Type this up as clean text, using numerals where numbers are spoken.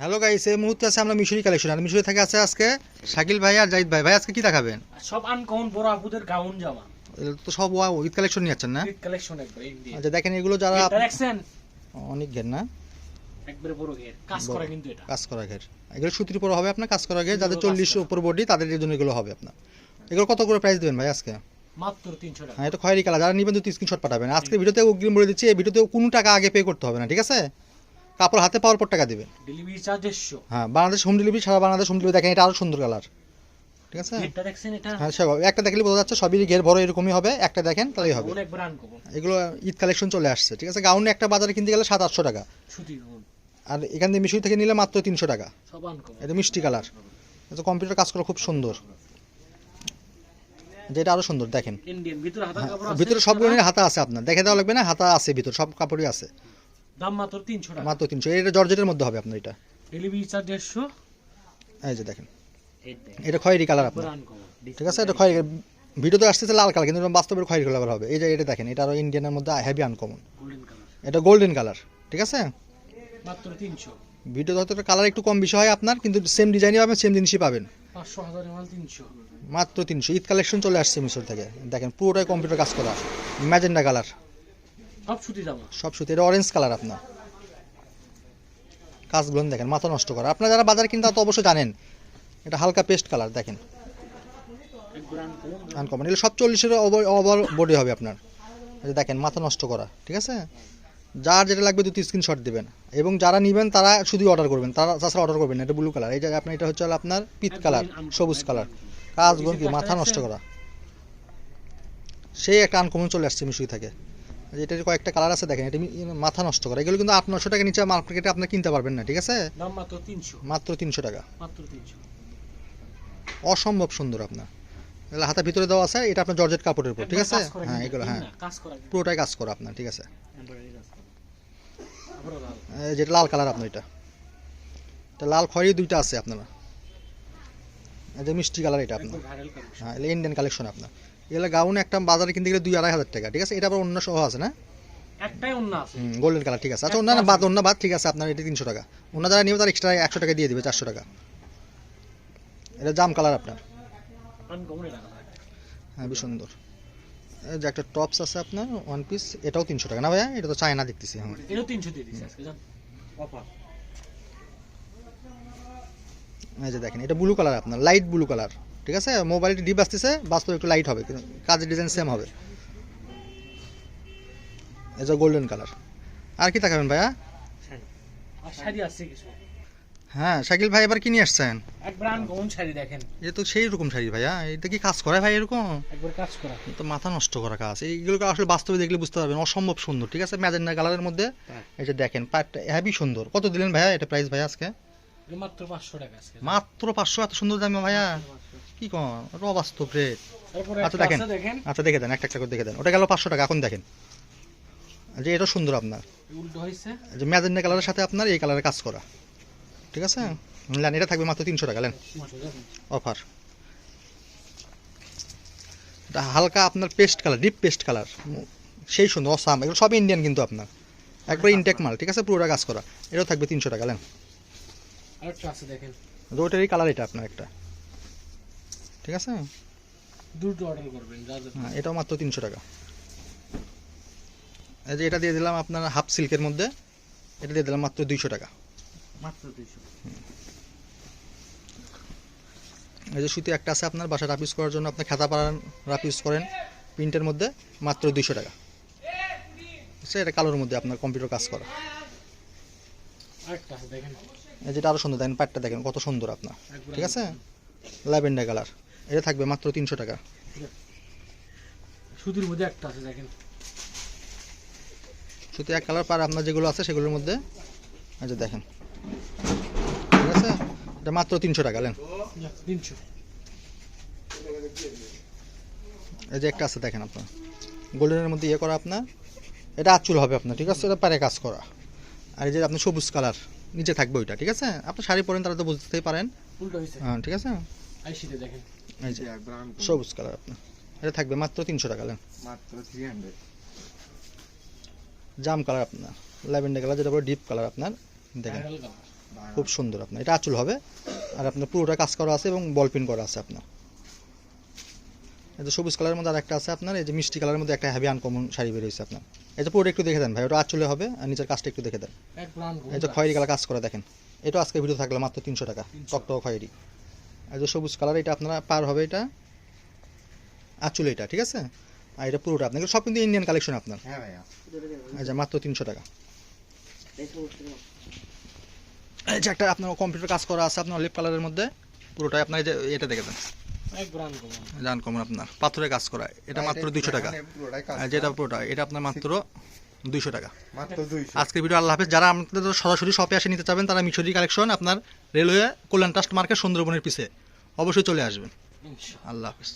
Hello guys, এই মুহূর্তে আছে আমরা মিশরি কালেকশন। আর মিশরি থেকে আছে আজকে শাকিল ভাই আর জাহিদ ভাই। ভাই আজকে কি দেখাবেন? সব আনকমন বড় আপুদের গাউন জামা। এগুলো তো সব ঈদ কালেকশন নিয়ে যাচ্ছেন না? ঈদ কালেকশন একবার ইন্ডিয়া। আচ্ছা দেখেন, এগুলো যারা দেখছেন অনেক ঘের না, একবারে বড় ঘের কাজ করা, কিন্তু এটা কাজ করা ঘের। এগুলো সুতির উপর হবে আপনার, কাজ করা ঘের। যাদের 40 উপর বডি তাদের জন্য এগুলো হবে আপনার। এগুলো কত করে প্রাইস দেবেন ভাই আজকে? মাত্র 300 টাকা। হ্যাঁ, এটা খয়েরি কালার। যারা নিবেন তো স্ক্রিনশট পাঠাবেন। আজকে ভিডিওতে অগ্রিম বলে দিচ্ছি, এই ভিডিওতে কোনো টাকা আগে পে করতে হবে না, ঠিক আছে? কাপড় হাতে পাওয়ার পর টাকা দিবেন। Delivery charge 100। হ্যাঁ, বাংলাদেশ হোম ডেলিভারি, সারা বাংলাদেশ হোম ডেলিভারি। দেখেন এটা আরো সুন্দর কালার, ঠিক আছে? এটা দেখছেন, এটা হ্যাঁ সব একটা দেখলে বোঝা যাচ্ছে সবই ঘের বড় এরকমই হবে। একটা দেখেন তাহলেই হবে। একবার আনকমন এগুলো ঈদ কালেকশন চলে আসছে, ঠিক আছে? গাউন একটা বাজারে কিনতে গেলে 700-800 টাকা, সুতি গাউন, আর এখান থেকে মিশরি থেকে নিলে মাত্র 300 টাকা। সব আনকমন। এটা মিষ্টি কালার, এটা কম্পিউটার কাজ করা খুব সুন্দর। যেটা আরো সুন্দর দেখেন, ইন্ডিয়ান ভিতরে হাতার কাপড় আছে, ভিতরে সব ধরনের হাতা আছে। আপনার দেখে দেওয়া লাগবে না, হাতা আছে ভিতর, সব কাপড়ই আছে। দাম মাত্র 300 টাকা। মাত্র 300। এটা জর্জেটের মধ্যে হবে আপনার। এটা ডেলিভারি চার্জ 150। এই যে দেখেন, এটা খয়েরি কালার আপনার, আনকমন, ঠিক আছে? এটা খয়েরি, ভিডিওতে আসতেছে লাল কালার, কিন্তু বাস্তবের খয়েরি কালার হবে। এই যে এটা দেখেন, এটা আরো ইন্ডিয়ানের মধ্যে হেভি আনকমন। গোল্ডেন কালার, এটা গোল্ডেন কালার, ঠিক আছে? মাত্র 300। ভিডিওতে হয়তো কালার একটু কম বেশি হয় আপনার, কিন্তু সেম ডিজাইনই পাবেন, সেম জিনিসই পাবেন। 500 হাজারের মাল 300। মাত্র 300। ঈদ কালেকশন চলে আসছে মিশর থেকে। দেখেন পুরোটাই কম্পিউটার কাজ করা, ম্যাজেন্ডা কালার, সব সুতি জামা। সব সুতি। এটা অরেঞ্জ কালার আপনার, কাজগুলো দেখেন মাথা নষ্ট করা। আপনারা যারা বাজার কিনতে তো অবশ্যই জানেন, এটা হালকা পেস্ট কালার। দেখেন একবার আনকমন। আনকমন, এগুলো সব 40-এর ওভার বডি হবে আপনার। এই যে দেখেন মাথা নষ্ট করা, ঠিক আছে? যার যেটা লাগবে 2-3 স্ক্রিনশট দিবেন, এবং যারা নেবেন তারা শুধু অর্ডার করবেন, তারা তাছাড়া অর্ডার করবেন না। এটা ব্লু কালার, এই যে আপনার এটা হচ্ছে আপনার পিচ কালার, সবুজ কালার, কাজগুলো কি মাথা নষ্ট করা। সেই একটা আনকমন চলে আসছে মিশরি থেকে। এটার কয়েকটা কালার আছে দেখেন, এটা মাথা নষ্ট করা। এগুলো কিন্তু 800-900 টাকা নিচে মার্কেটে আপনি কিনতে পারবেন না, ঠিক আছে? দাম মাত্র 300। মাত্র 300 টাকা, মাত্র 300। অসম্ভব সুন্দর আপনার। এগুলো হাতের ভিতরে দেওয়া আছে, এটা আপনার জর্জেট কাপড়ের উপর, ঠিক আছে? হ্যাঁ এগুলো, হ্যাঁ কাজ করা, পুরোটাই কাজ করা আপনার, ঠিক আছে? এমব্রয়ডারি কাজ করা। আবার লাল। যেটা লাল কালার আপনার, এটা লাল খয়েরি দুইটা আছে আপনার। এই যে মিষ্টি কালার, এটা আপনার। Viral collection. হ্যাঁ, এগুলো ইন্ডিয়ান কালেকশন আপনার। এগুলো গাউন একটা বাজারে কিনতে গেলে 2-2.5 হাজার টাকা, ঠিক আছে? এটা আবার অন্য সহ আছে না? একটাই অন্য আছে। গোল্ডেন কালার, ঠিক আছে। আচ্ছা অন্য বাদ, ঠিক আছে আপনার। এটা 300 টাকা। অন্য যারা নিবে তার এক্সট্রা 100 টাকা দিয়ে দিবে, 400 টাকা। এটা জাম কালার আপনার, আনকমন এটা। হ্যাঁ বেশ সুন্দর। এই যে একটা টপস আছে আপনার ওয়ান পিস, এটাও 300 টাকা না ভাইয়া? এটা তো চায়না দেখতেছি। হ্যাঁ এটাও 300 দিয়ে দিছি আজকে, জান অফার। এই যে দেখেন, এটা ব্লু কালার আপনার, লাইট ব্লু কালার, ঠিক আছে? মোবাইলটি ডিপ আসতেছে, বাস্তবে একটু লাইট হবে, কিন্তু কাজের ডিজাইন সেম হবে। এই যে গোল্ডেন কালার। আর কি দেখাবেন ভাইয়া? আর শাড়ি আছে কিছু। হ্যাঁ শাকিল ভাই এবার কি নিয়ে আসছেন? একবার আনকমন শাড়ি দেখেন, এটা তো সেই রকম শাড়ি ভাইয়া। এটা কি কাজ করে ভাই এরকম? একবার কাজ করা। এ তো মাথা নষ্ট করা কাজ। এইগুলোকে আসলে বাস্তবে দেখলে বুঝতে পারবেন, অসম্ভব সুন্দর, ঠিক আছে? ম্যাজেন্ডা কালারের মধ্যে। এই যে দেখেন পাটটা হেভি সুন্দর। কত দিলেন ভাইয়া এটা প্রাইস ভাইয়া আজকে? মাত্র 500 টাকা আজকে। মাত্র 500? এত সুন্দর দামে ভাইয়া? কি কোন অবাস্তব রেট। তারপরে আচ্ছা একটা দেখেন, আছে দেখেন, আচ্ছা দেখে দেন, একটা একটা করে দেখে দেন। ওটা গেল 500 টাকা। এখন দেখেন যে এটা সুন্দর আপনার, উল্টো হইছে। যে ম্যাজেন্ডা কালারের সাথে আপনার এই কালারের কাজ করা, ঠিক আছে? নেন, এটা থাকবে মাত্র 300 টাকা। নেন অফার। এটা হালকা আপনার paste colour, deep paste colour, সেই সুন্দর অসাম। এগুলো সব ইন্ডিয়ান কিন্তু আপনার, একবার ইনটেক মাল, ঠিক আছে? পুরোটা কাজ করা। এটাও থাকবে 300 টাকা। নেন, আরেকটা আছে দেখেন, রোটারি কালার এটা আপনার একটা, ঠিক আছে? দুটো অর্ডার করবেন যা যা। হ্যাঁ এটাও মাত্র 300 টাকা। এই যে এটা দিয়ে দিলাম আপনার হাফ সিল্কের মধ্যে, এটা দিয়ে দিলাম মাত্র 200 টাকা। মাত্র 200। এই যে সুতি একটা আছে আপনার বাসা রাফ ইউজ করার জন্য, আপনি খাতা পাড়ান রাফ ইউজ করেন প্রিন্টের মধ্যে, মাত্র 200 টাকা। আচ্ছা এটা কালোর মধ্যে আপনার কম্পিউটার কাজ করা। আরেকটা আছে দেখেন, এই যেটা আরো সুন্দর, দেখেন প্যাটটা দেখেন কত সুন্দর আপনার, ঠিক আছে? Lavender colour. এটা থাকবে মাত্র 300 টাকা। সুতির মধ্যে একটা আছে দেখেন, সুতি এক কালার পার আপনার যেগুলো আছে সেগুলোর মধ্যে। এই যে দেখেন, ঠিক আছে? এটা মাত্র 300 টাকা। নেন 300। এই যে একটা আছে দেখেন আপনার গোল্ডেনের মধ্যে ইয়ে করা আপনার, এটা আঁচল হবে আপনার, ঠিক আছে? এটা পারে কাজ করা। আর এই যে আপনার সবুজ কালার নিচে থাকবে ওইটা, ঠিক আছে? আপনি শাড়ি পরেন তারা তো বুঝতেই পারেন, উল্টো হইছে। হ্যাঁ ঠিক আছে? আইসিতে দেখেন, এই যে সবুজ কালার আপনার, এটা থাকবে মাত্র 300 টাকা। নেন মাত্র 300। জাম কালার আপনার, ল্যাভেন্ডার কালার, যেটা বলে ডিপ কালার আপনার, দেখেন ভাইরাল কালার। খুব সুন্দর আপনার এটা আঁচল হবে। আর আপনার পুরোটা কাজ করা আছে এবং বল পিন করা আছে আপনার। এই যে সবুজ কালারের মধ্যে আর একটা আছে আপনার, এই যে মিষ্টি কালারের মধ্যে একটা হেভি আনকমন শাড়ি বের হয়েছে আপনার। এই যে পুরোটা একটু দেখে দেন ভাই, ওটা আঁচলে হবে আর নিচের কাজটা একটু দেখে দেন। এক প্লান এই যে খয়েরি কালার কাজ করা দেখেন, এটা আজকে ভিডিও থাকলো মাত্র 300 টাকা, টকটক খয়েরি। এই যে সবুজ কালার, এটা আপনারা পার হবে, এটা আঁচলে এটা, ঠিক আছে। আর এটা পুরোটা আপনার সব কিন্তু ইন্ডিয়ান কালেকশন আপনার। হ্যাঁ ভাইয়া। এই যে মাত্র 300 টাকা। এই যে একটা আপনার কম্পিউটার কাজ করা আছে আপনার অলিভ কালারের মধ্যে, পুরোটাই আপনার এই যে এটা দেখে দেন, এক ব্রান্ড কমন। জান কমন আপনার পাথরের কাজ করা, এটা মাত্র 200 টাকা। পুরোটাই কাজ আর যেটা পুরোটা এটা আপনার মাত্র 200 টাকা। মাত্র 200। আজকের ভিডিও আল্লাহ হাফেজ। যারা আমাদের সরাসরি শপে এসে নিতে চাবেন তারা মিশরি কালেকশন আপনার রেলওয়ে কল্যাণ ট্রাস্ট মার্কেট সুন্দরবনের পিছে অবশ্যই চলে আসবেন। ইনশাআল্লাহ। আল্লাহ হাফেজ।